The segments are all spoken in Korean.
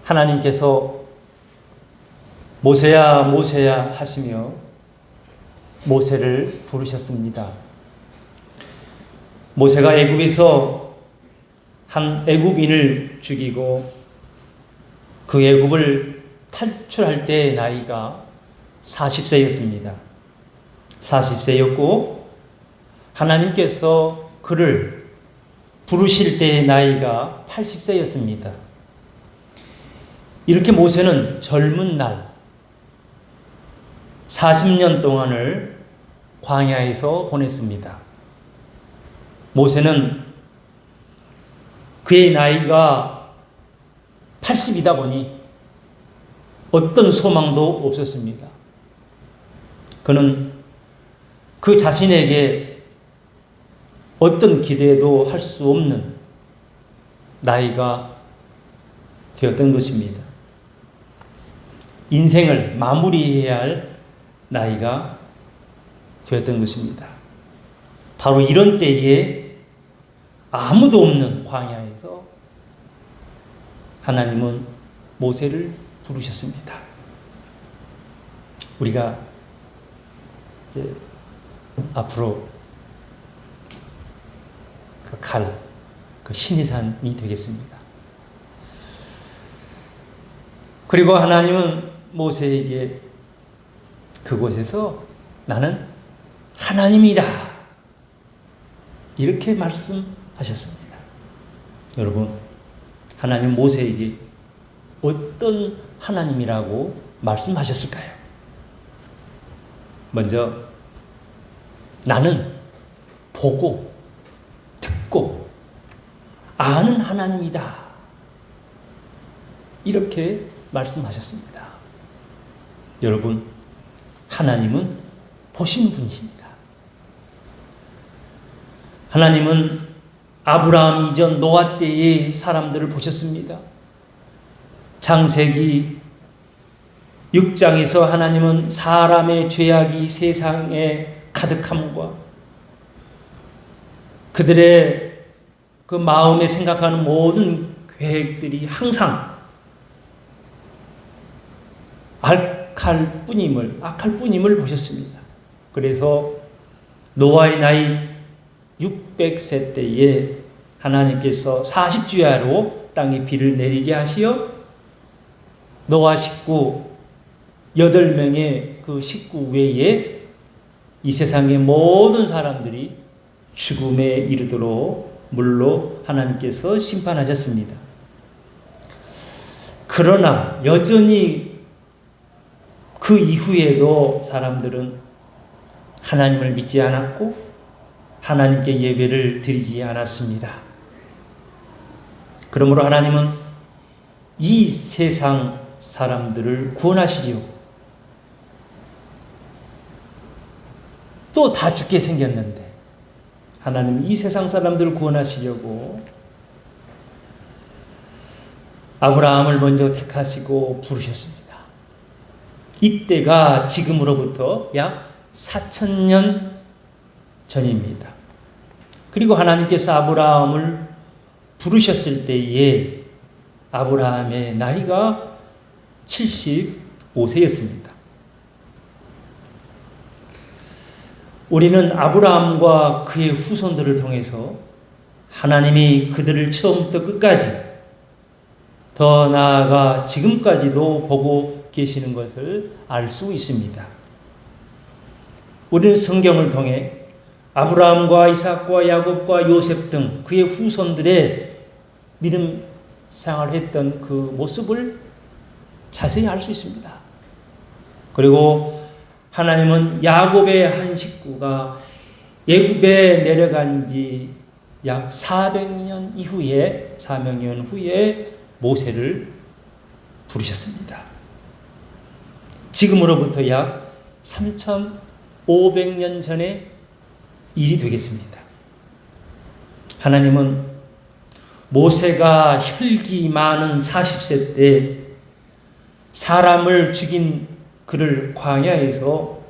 하나님께서 모세야 모세야 하시며 모세를 부르셨습니다. 모세가 애굽에서 한 애굽인을 죽이고 그 애굽을 탈출할 때의 나이가 40세였습니다. 40세였고 하나님께서 그를 부르실 때의 나이가 80세였습니다. 이렇게 모세는 젊은 날 40년 동안을 광야에서 보냈습니다. 모세는 그의 나이가 80이다 보니 어떤 소망도 없었습니다. 그는 그 자신에게 어떤 기대도 할 수 없는 나이가 되었던 것입니다. 인생을 마무리해야 할 나이가 되었던 것입니다. 바로 이런 때에 아무도 없는 광야에서 하나님은 모세를 부르셨습니다. 우리가 이제 앞으로 그 신이산이 되겠습니다. 그리고 하나님은 모세에게 그곳에서 나는 하나님이다 이렇게 말씀하셨습니다. 여러분, 하나님 모세에게 어떤 하나님이라고 말씀하셨을까요? 먼저 나는 보고 듣고 아는 하나님이다 이렇게 말씀하셨습니다. 여러분, 하나님은 보신 분이십니다. 하나님은 아브라함 이전 노아 때의 사람들을 보셨습니다. 창세기 6장에서 하나님은 사람의 죄악이 세상에 가득함과 그들의 그 마음에 생각하는 모든 계획들이 항상 악할 뿐임을 보셨습니다. 그래서 노아의 나이 600세 때에 하나님께서 40주야로 땅에 비를 내리게 하시어 노아 식구 8명의 그 식구 외에 이 세상의 모든 사람들이 죽음에 이르도록 물로 하나님께서 심판하셨습니다. 그러나 여전히 그 이후에도 사람들은 하나님을 믿지 않았고 하나님께 예배를 드리지 않았습니다. 그러므로 하나님은 이 세상 사람들을 구원하시려 또 다 죽게 생겼는데 하나님은 이 세상 사람들을 구원하시려고 아브라함을 먼저 택하시고 부르셨습니다. 이때가 지금으로부터 약 4000년 전입니다. 그리고 하나님께서 아브라함을 부르셨을 때에 아브라함의 나이가 75세였습니다. 우리는 아브라함과 그의 후손들을 통해서 하나님이 그들을 처음부터 끝까지 더 나아가 지금까지도 보고 계시는 것을 알 수 있습니다. 우리는 성경을 통해 아브라함과 이삭과 야곱과 요셉 등 그의 후손들의 믿음 생활을 했던 그 모습을 자세히 알 수 있습니다. 그리고 하나님은 야곱의 한 식구가 애굽에 내려간 지 약 400년 후에 모세를 부르셨습니다. 지금으로부터 약 3500년 전의 일이 되겠습니다. 하나님은 모세가 혈기 많은 40세 때 사람을 죽인 그를 광야에서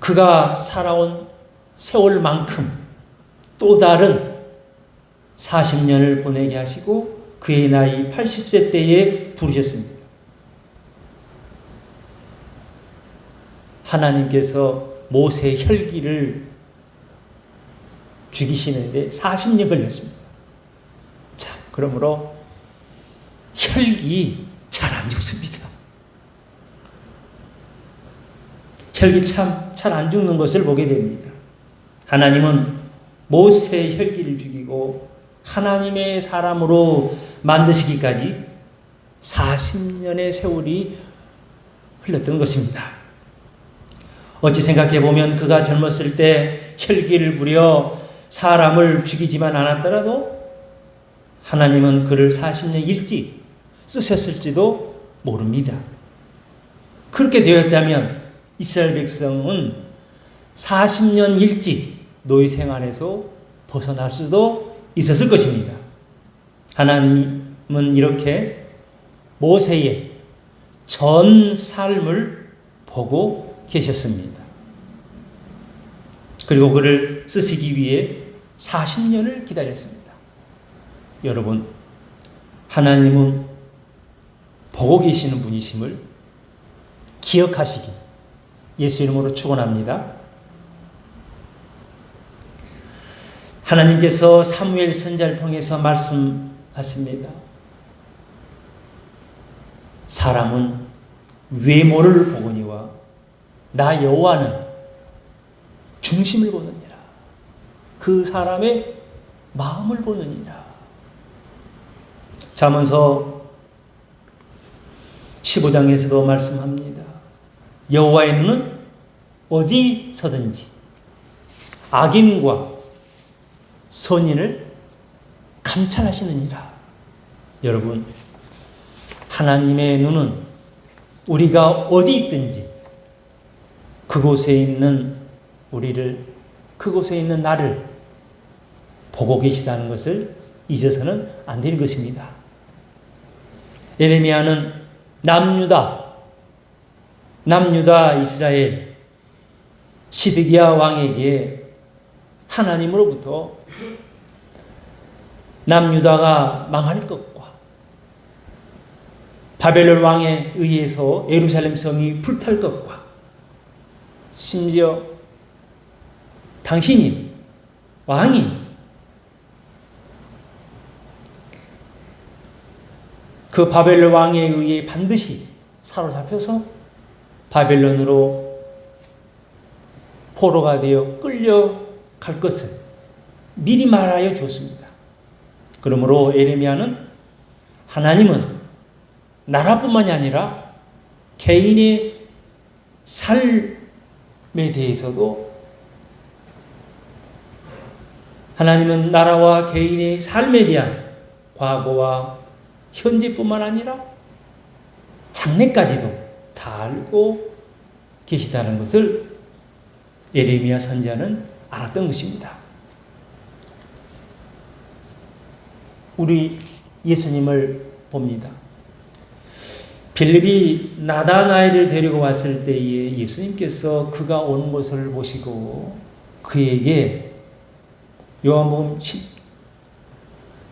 그가 살아온 세월만큼 또 다른 40년을 보내게 하시고 그의 나이 80세 때에 부르셨습니다. 하나님께서 모세의 혈기를 죽이시는데 40년 걸렸습니다. 자, 그러므로 혈기 잘 안 죽습니다. 혈기 참 잘 안 죽는 것을 보게 됩니다. 하나님은 모세의 혈기를 죽이고 하나님의 사람으로 만드시기까지 40년의 세월이 흘렀던 것입니다. 어찌 생각해 보면 그가 젊었을 때 혈기를 부려 사람을 죽이지만 않았더라도 하나님은 그를 40년 일찍 쓰셨을지도 모릅니다. 그렇게 되었다면 이스라엘 백성은 40년 일찍 노예 생활에서 벗어날 수도 있었을 것입니다. 하나님은 이렇게 모세의 전 삶을 보고 계셨습니다. 그리고 그를 쓰시기 위해 40년을 기다렸습니다. 여러분, 하나님은 보고 계시는 분이심을 기억하시기 예수 이름으로 축원합니다. 하나님께서 사무엘 선지자를 통해서 말씀하십니다. 사람은 외모를 보거니와 나 여호와는 중심을 보느니라. 그 사람의 마음을 보느니라. 잠언서 15장에서도 말씀합니다. 여호와의 눈은 어디서든지 악인과 선인을 감찰하시느니라. 여러분, 하나님의 눈은 우리가 어디 있든지 그곳에 있는 우리를, 그곳에 있는 나를 보고 계시다는 것을 잊어서는 안 되는 것입니다. 예레미야는 남유다 이스라엘 시드기야 왕에게 하나님으로부터 남유다가 망할 것과 바벨론 왕에 의해서 예루살렘 성이 불탈 것과 심지어 당신이 왕이 그 바벨론 왕에 의해 반드시 사로잡혀서 바벨론으로 포로가 되어 끌려갈 것을 미리 말하여 주었습니다. 그러므로 예레미야는 하나님은 나라뿐만이 아니라 개인의 삶에 대해서도 하나님은 나라와 개인의 삶에 대한 과거와 현재뿐만 아니라 장래까지도 다 알고 계시다는 것을 예레미야 선지자는 알았던 것입니다. 우리 예수님을 봅니다. 빌립이 나다나엘을 데리고 왔을 때에 예수님께서 그가 온 것을 보시고 그에게 요한복음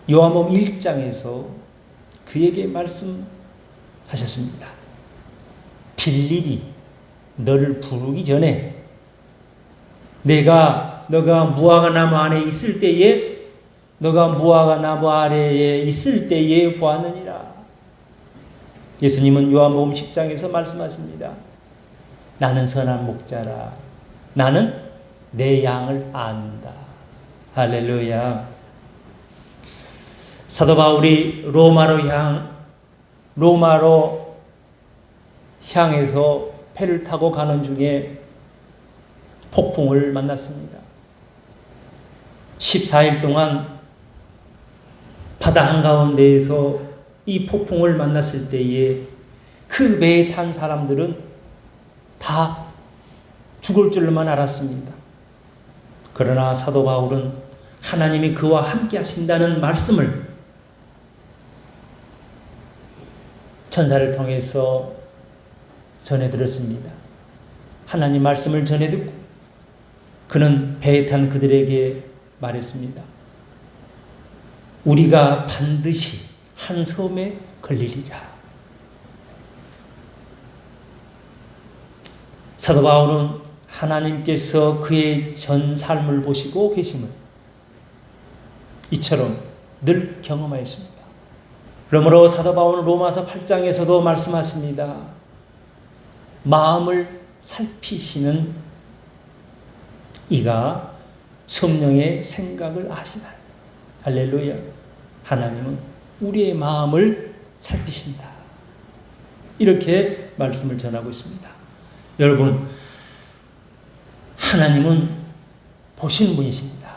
1장에서 그에게 말씀하셨습니다. 빌립이 너를 부르기 전에 너가 무화과 나무 안에 있을 때에 너가 무화과 나무 아래에 있을 때에 보았느니라. 예수님은 요한복음 10장에서 말씀하십니다. 나는 선한 목자라. 나는 내 양을 안다. 할렐루야. 사도 바울이 로마로 향해서 배를 타고 가는 중에 폭풍을 만났습니다. 14일 동안 바다 한가운데에서 이 폭풍을 만났을 때에 그 배에 탄 사람들은 다 죽을 줄만 알았습니다. 그러나 사도 바울은 하나님이 그와 함께 하신다는 말씀을 천사를 통해서 전해 들었습니다. 하나님 말씀을 전해 듣고 그는 배에 탄 그들에게 말했습니다. 우리가 반드시 한 섬에 걸리리라. 사도 바울은 하나님께서 그의 전 삶을 보시고 계심을 이처럼 늘 경험하였습니다. 그러므로 사도 바울은 로마서 8장에서도 말씀하십니다. 마음을 살피시는 이가 성령의 생각을 아시나니. 할렐루야. 하나님은 우리의 마음을 살피신다. 이렇게 말씀을 전하고 있습니다. 여러분, 하나님은 보시는 분이십니다.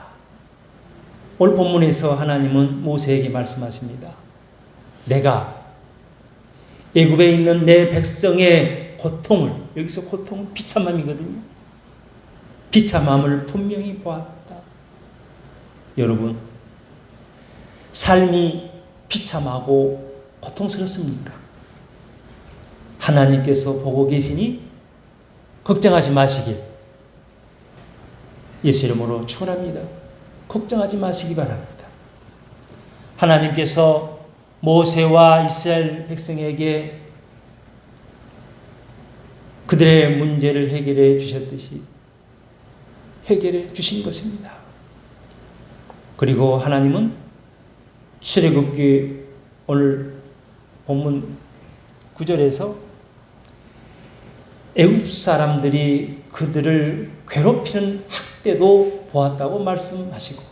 오늘 본문에서 하나님은 모세에게 말씀하십니다. 내가 애굽에 있는 내 백성의 고통을, 여기서 고통은 비참함이거든요. 비참함을 분명히 보았다. 여러분, 삶이 비참하고 고통스럽습니까? 하나님께서 보고 계시니 걱정하지 마시길 예수 이름으로 축원합니다. 걱정하지 마시기 바랍니다. 하나님께서 모세와 이스라엘 백성에게 그들의 문제를 해결해 주셨듯이 해결해 주신 것입니다. 그리고 하나님은 출애굽기 오늘 본문 9절에서 애굽 사람들이 그들을 괴롭히는 학대도 보았다고 말씀하시고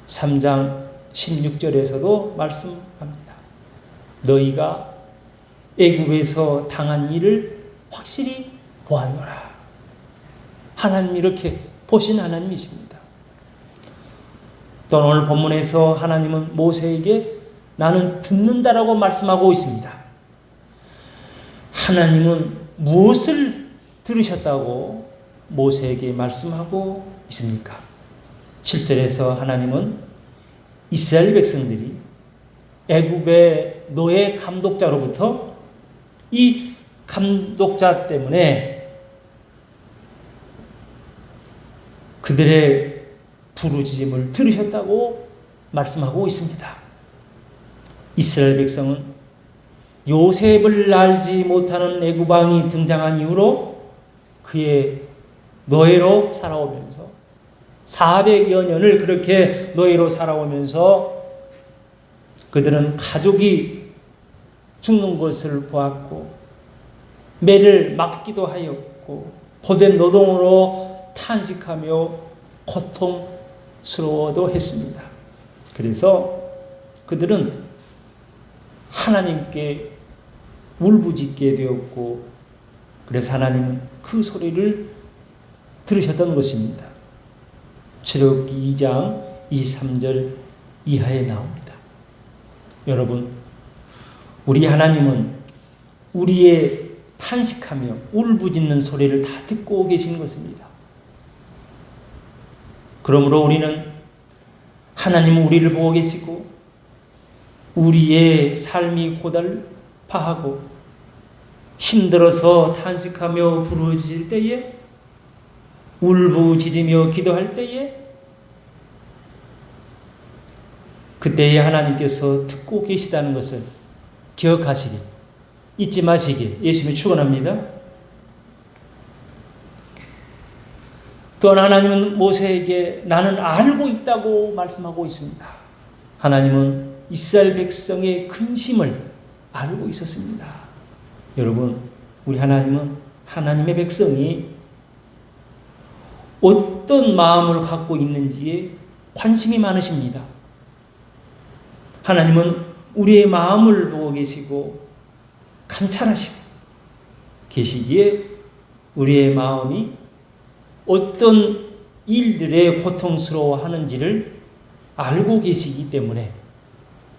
3장 16절에서도 말씀합니다. 너희가 애굽에서 당한 일을 확실히 보았노라. 하나님 이렇게 보신 하나님이십니다. 또 오늘 본문에서 하나님은 모세에게 나는 듣는다라고 말씀하고 있습니다. 하나님은 무엇을 들으셨다고 모세에게 말씀하고 있습니까? 7절에서 하나님은 이스라엘 백성들이 애굽의 노예 감독자로부터 이 감독자 때문에 그들의 부르짖음을 들으셨다고 말씀하고 있습니다. 이스라엘 백성은 요셉을 알지 못하는 애굽 왕이 등장한 이후로 그의 노예로 살아오면서 400여 년을 그렇게 노예로 살아오면서 그들은 가족이 죽는 것을 보았고 매를 맞기도 하였고 고된 노동으로 탄식하며 고통스러워도 했습니다. 그래서 그들은 하나님께 울부짖게 되었고 그래서 하나님은 그 소리를 들으셨던 것입니다. 출애굽기 2장 23절 이하에 나옵니다. 여러분, 우리 하나님은 우리의 탄식하며 울부짖는 소리를 다 듣고 계신 것입니다. 그러므로 우리는 하나님은 우리를 보고 계시고 우리의 삶이 고달파하고 힘들어서 탄식하며 부르짖을 때에 울부짖으며 기도할 때에 그때에 하나님께서 듣고 계시다는 것을 기억하시길 잊지 마시길 예수님이 축원합니다. 또한 하나님은 모세에게 나는 알고 있다고 말씀하고 있습니다. 하나님은 이스라엘 백성의 근심을 알고 있었습니다. 여러분, 우리 하나님은 하나님의 백성이 어떤 마음을 갖고 있는지에 관심이 많으십니다. 하나님은 우리의 마음을 보고 계시고 감찰하시고 계시기에 우리의 마음이 어떤 일들에 고통스러워하는지를 알고 계시기 때문에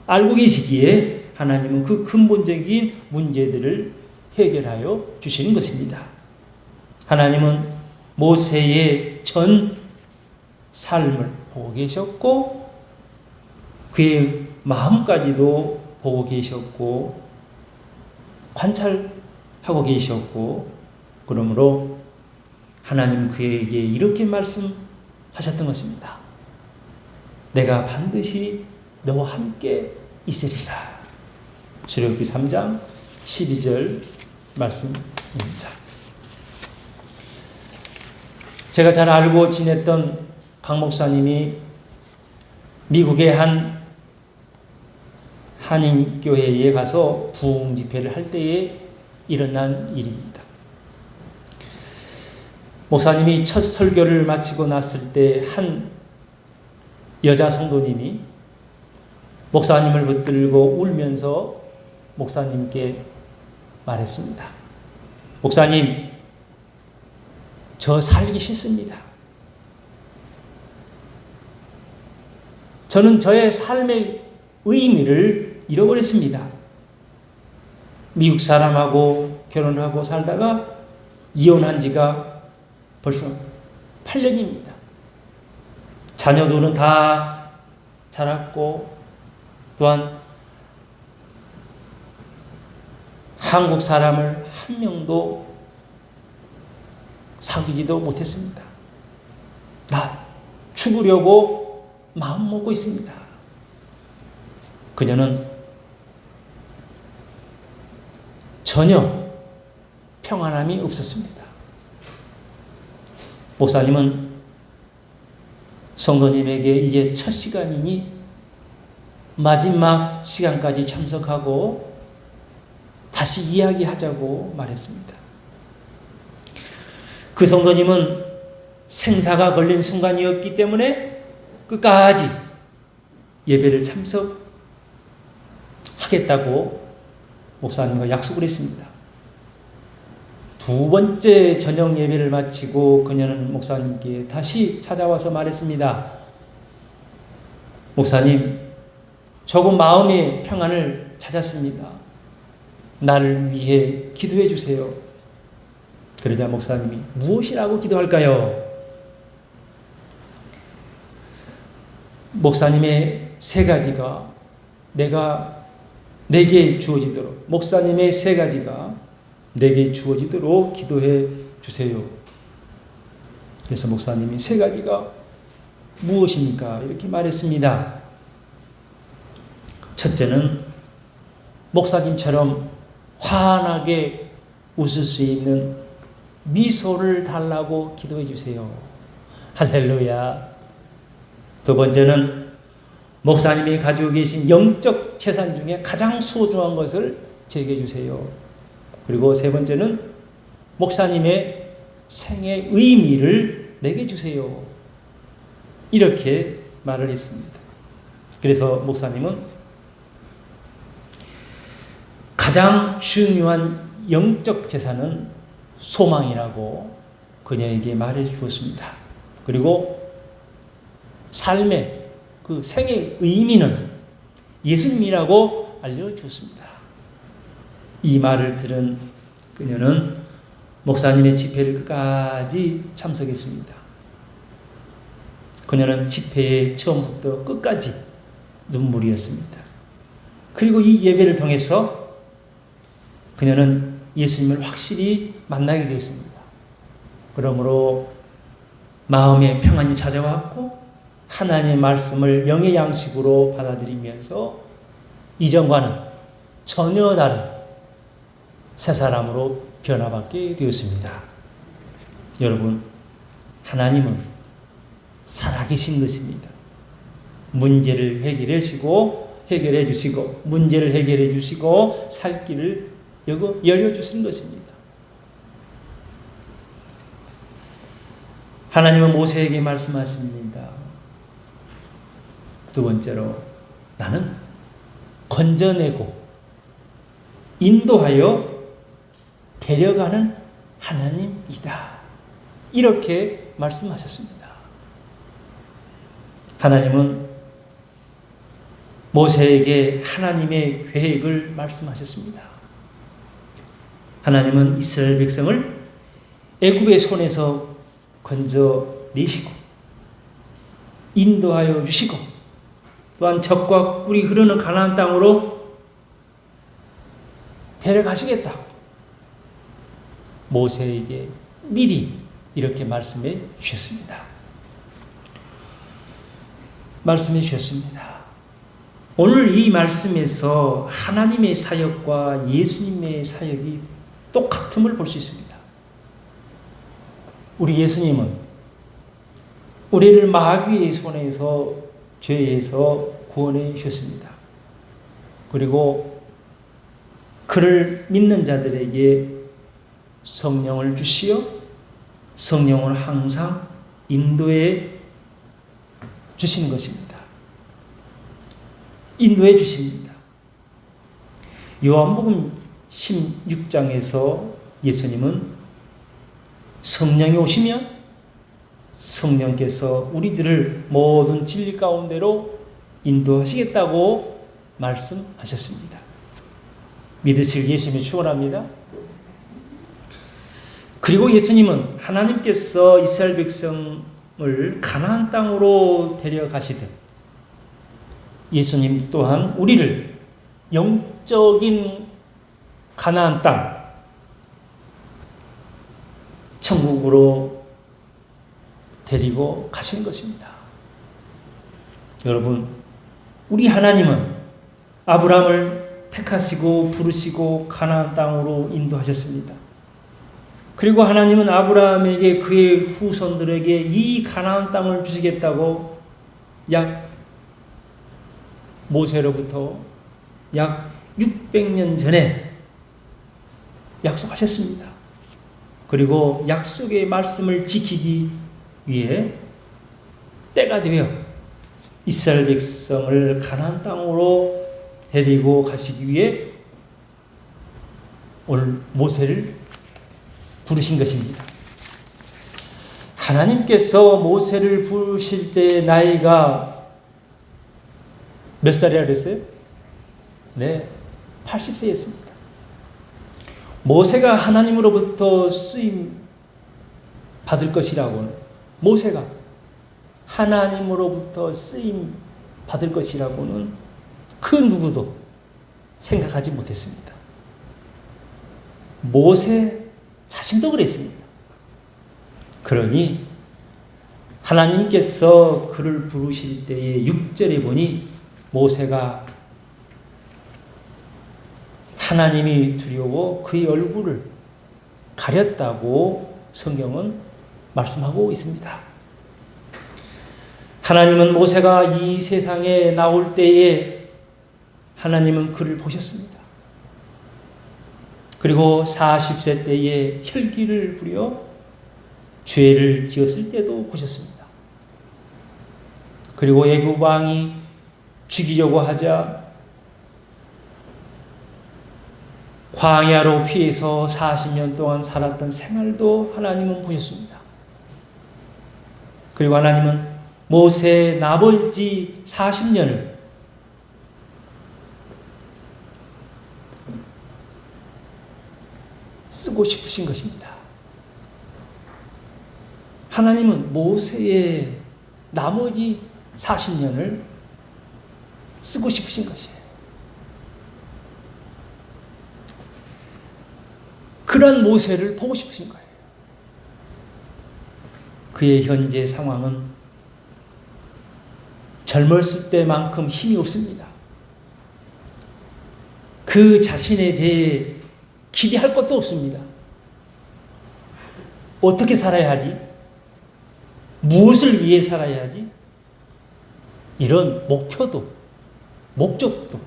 알고 계시기에 하나님은 그 근본적인 문제들을 해결하여 주시는 것입니다. 하나님은 모세의 전 삶을 보고 계셨고 그의 마음까지도 보고 계셨고 관찰하고 계셨고 그러므로 하나님 그에게 이렇게 말씀하셨던 것입니다. 내가 반드시 너와 함께 있으리라. 출애굽기 3장 12절 말씀입니다. 제가 잘 알고 지냈던 강 목사님이 미국의 한 한인교회에 가서 부흥 집회를 할 때에 일어난 일입니다. 목사님이 첫 설교를 마치고 났을 때 한 여자 성도님이 목사님을 붙들고 울면서 목사님께 말했습니다. 목사님, 저 살기 싫습니다. 저는 저의 삶의 의미를 잃어버렸습니다. 미국 사람하고 결혼하고 살다가 이혼한 지가 벌써 8년입니다. 자녀들은 다 자랐고 또한 한국 사람을 한 명도 사귀지도 못했습니다. 나 죽으려고 마음 먹고 있습니다. 그녀는 전혀 평안함이 없었습니다. 목사님은 성도님에게 이제 첫 시간이니 마지막 시간까지 참석하고 다시 이야기하자고 말했습니다. 그 성도님은 생사가 걸린 순간이었기 때문에 끝까지 예배를 참석하겠다고 목사님과 약속을 했습니다. 두 번째 저녁 예배를 마치고 그녀는 목사님께 다시 찾아와서 말했습니다. 목사님, 조금 마음의 평안을 찾았습니다. 나를 위해 기도해 주세요. 그러자 목사님이 무엇이라고 기도할까요? 목사님의 세 가지가 내게 주어지도록, 목사님의 세 가지가 내게 주어지도록 기도해 주세요. 그래서 목사님이 세 가지가 무엇입니까? 이렇게 말했습니다. 첫째는 목사님처럼 환하게 웃을 수 있는 미소를 달라고 기도해 주세요. 할렐루야. 두 번째는 목사님이 가지고 계신 영적 재산 중에 가장 소중한 것을 제게 주세요. 그리고 세 번째는 목사님의 생의 의미를 내게 주세요. 이렇게 말을 했습니다. 그래서 목사님은 가장 중요한 영적 재산은 소망이라고 그녀에게 말해 주었습니다. 그리고 삶의 그 생의 의미는 예수님이라고 알려주었습니다. 이 말을 들은 그녀는 목사님의 집회를 끝까지 참석했습니다. 그녀는 집회의 처음부터 끝까지 눈물이었습니다. 그리고 이 예배를 통해서 그녀는 예수님을 확실히 만나게 되었습니다. 그러므로 마음의 평안이 찾아왔고 하나님의 말씀을 영의 양식으로 받아들이면서 이전과는 전혀 다른 새 사람으로 변화받게 되었습니다. 여러분, 하나님은 살아계신 것입니다. 문제를 해결해 주시고 문제를 해결해 주시고 살 길을 열어주시는 것입니다. 하나님은 모세에게 말씀하십니다. 두 번째로, 나는 건져내고 인도하여 데려가는 하나님이다. 이렇게 말씀하셨습니다. 하나님은 모세에게 하나님의 계획을 말씀하셨습니다. 하나님은 이스라엘 백성을 애굽의 손에서 건져내시고 인도하여 주시고 또한 젖과 꿀이 흐르는 가나안 땅으로 데려가시겠다고 모세에게 미리 이렇게 말씀해 주셨습니다. 말씀해 주셨습니다. 오늘 이 말씀에서 하나님의 사역과 예수님의 사역이 똑같음을 볼 수 있습니다. 우리 예수님은 우리를 마귀의 손에서 죄에서 구원해 주셨습니다. 그리고 그를 믿는 자들에게 성령을 주시어 성령을 항상 인도해 주시는 것입니다. 인도해 주십니다. 요한복음 16장에서 예수님은 성령이 오시면 성령께서 우리들을 모든 진리 가운데로 인도하시겠다고 말씀하셨습니다. 믿으실 예수님을 축원합니다. 그리고 예수님은 하나님께서 이스라엘 백성을 가나안 땅으로 데려가시듯 예수님 또한 우리를 영적인 가나안 땅, 천국으로 데리고 가시는 것입니다. 여러분, 우리 하나님은 아브라함을 택하시고 부르시고 가나안 땅으로 인도하셨습니다. 그리고 하나님은 아브라함에게 그의 후손들에게 이 가나안 땅을 주시겠다고 모세로부터 약 600년 전에 약속하셨습니다. 그리고 약속의 말씀을 지키기 위해 때가 되어 이스라엘 백성을 가나안 땅으로 데리고 가시기 위해 오늘 모세를 부르신 것입니다. 하나님께서 모세를 부르실 때 나이가 몇 살이라 그랬어요? 네, 80세였습니다. 모세가 하나님으로부터 쓰임 받을 것이라고는, 모세가 하나님으로부터 쓰임 받을 것이라고는 그 누구도 생각하지 못했습니다. 모세 자신도 그랬습니다. 그러니 하나님께서 그를 부르실 때에 6절에 보니 모세가 하나님이 두려워 그의 얼굴을 가렸다고 성경은 말씀하고 있습니다. 하나님은 모세가 이 세상에 나올 때에 하나님은 그를 보셨습니다. 그리고 40세 때에 혈기를 부려 죄를 지었을 때도 보셨습니다. 그리고 애굽 왕이 죽이려고 하자 광야로 피해서 40년 동안 살았던 생활도 하나님은 보셨습니다. 그리고 하나님은 모세의 나머지 40년을 쓰고 싶으신 것입니다. 하나님은 모세의 나머지 40년을 쓰고 싶으신 것이에요. 그런 모세를 보고 싶으신 거예요. 그의 현재 상황은 젊었을 때만큼 힘이 없습니다. 그 자신에 대해 기대할 것도 없습니다. 어떻게 살아야 하지? 무엇을 위해 살아야 하지? 이런 목표도 목적도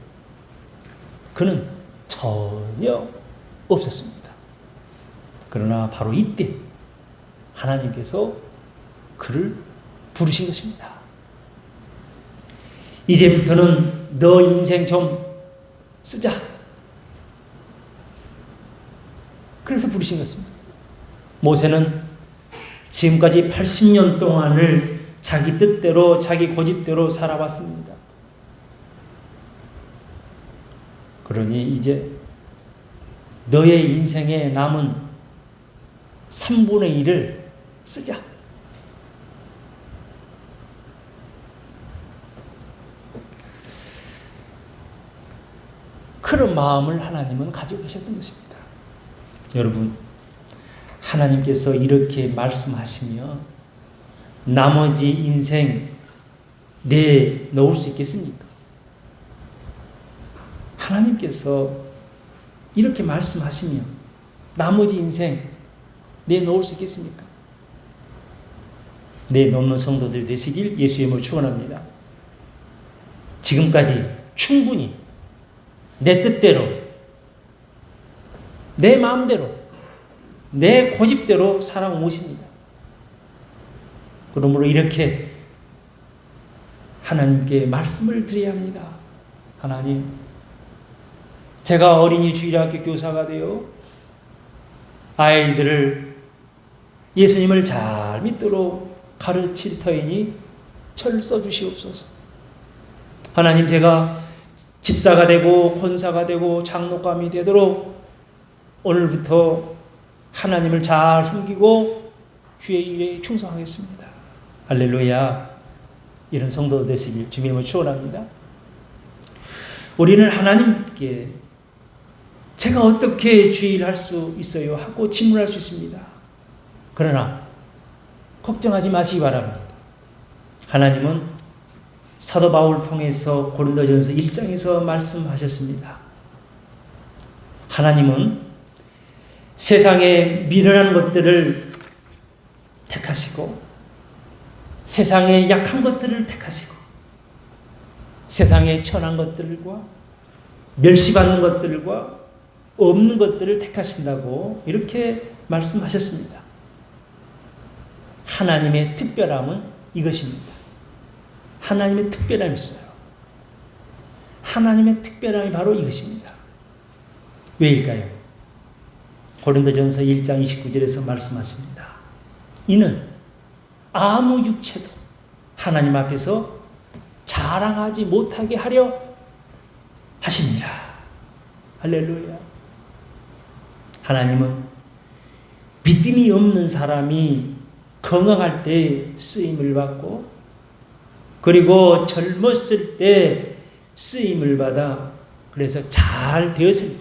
그는 전혀 없었습니다. 그러나 바로 이때 하나님께서 그를 부르신 것입니다. 이제부터는 너 인생 좀 쓰자. 그래서 부르신 것입니다. 모세는 지금까지 80년 동안을 자기 뜻대로 자기 고집대로 살아왔습니다. 그러니 이제 너의 인생에 남은 3분의 1을 쓰자. 그런 마음을 하나님은 가지고 계셨던 것입니다. 여러분, 하나님께서 이렇게 말씀하시며 나머지 인생 내놓을 수 있겠습니까? 하나님께서 이렇게 말씀하시면 나머지 인생 내놓을 수 있겠습니까? 내놓는 성도들 되시길 예수의 이름으로 축원합니다. 지금까지 충분히 내 뜻대로, 내 마음대로, 내 고집대로 살아오십니다. 그러므로 이렇게 하나님께 말씀을 드려야 합니다. 하나님, 제가 어린이 주일학교 교사가 되어 아이들을 예수님을 잘 믿도록 가르칠 터이니 저를 써주시옵소서. 하나님, 제가 집사가 되고 권사가 되고 장로감이 되도록 오늘부터 하나님을 잘 섬기고 주의 일에 충성하겠습니다. 할렐루야. 이런 성도 되시길 주님을 축원합니다. 우리는 하나님께 제가 어떻게 주일할 수 있어요? 하고 질문할 수 있습니다. 그러나 걱정하지 마시기 바랍니다. 하나님은 사도 바울을 통해서 고린도전서 1장에서 말씀하셨습니다. 하나님은 세상에 미련한 것들을 택하시고 세상에 약한 것들을 택하시고 세상에 천한 것들과 멸시받는 것들과 없는 것들을 택하신다고 이렇게 말씀하셨습니다. 하나님의 특별함은 이것입니다. 하나님의 특별함이 있어요. 하나님의 특별함이 바로 이것입니다. 왜일까요? 고린도전서 1장 29절에서 말씀하십니다. 이는 아무 육체도 하나님 앞에서 자랑하지 못하게 하려 하십니다. 할렐루야. 하나님은 믿음이 없는 사람이 건강할 때 쓰임을 받고 그리고 젊었을 때 쓰임을 받아 그래서 잘 되었을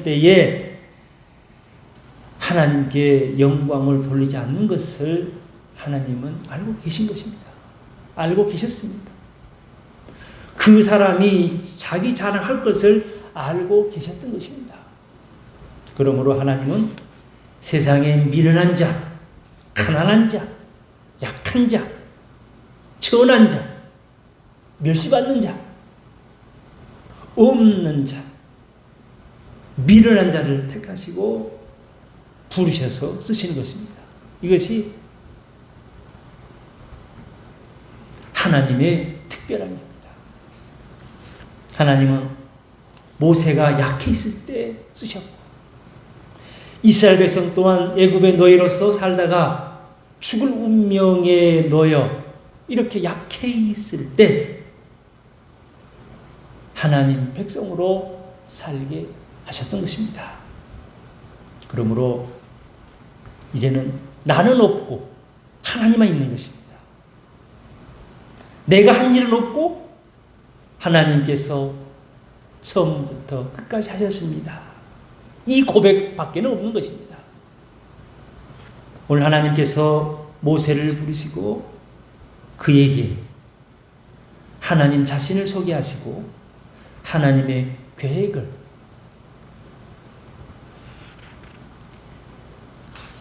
때에 하나님께 영광을 돌리지 않는 것을 하나님은 알고 계신 것입니다. 알고 계셨습니다. 그 사람이 자기 자랑할 것을 알고 계셨던 것입니다. 그러므로 하나님은 세상에 미련한 자, 가난한 자, 약한 자, 천한 자, 멸시받는 자, 없는 자, 미련한 자를 택하시고 부르셔서 쓰시는 것입니다. 이것이 하나님의 특별함입니다. 하나님은 모세가 약해 있을 때 쓰셨고 이스라엘 백성 또한 애굽의 노예로서 살다가 죽을 운명에 놓여 이렇게 약해 있을 때 하나님 백성으로 살게 하셨던 것입니다. 그러므로 이제는 나는 없고 하나님만 있는 것입니다. 내가 한 일은 없고 하나님께서 처음부터 끝까지 하셨습니다. 이 고백밖에는 없는 것입니다. 오늘 하나님께서 모세를 부르시고 그에게 하나님 자신을 소개하시고 하나님의 계획을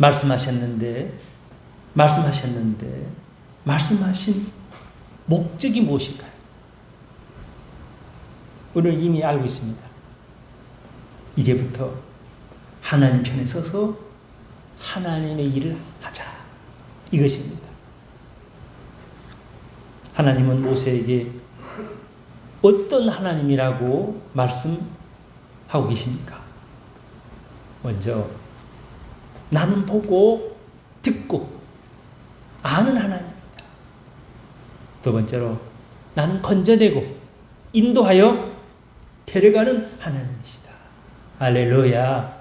말씀하셨는데 말씀하신 목적이 무엇일까요? 오늘 이미 알고 있습니다. 이제부터 하나님 편에 서서 하나님의 일을 하자. 이것입니다. 하나님은 모세에게 어떤 하나님이라고 말씀하고 계십니까? 먼저 나는 보고 듣고 아는 하나님입니다. 두 번째로 나는 건져내고 인도하여 데려가는 하나님이시다. 할렐루야.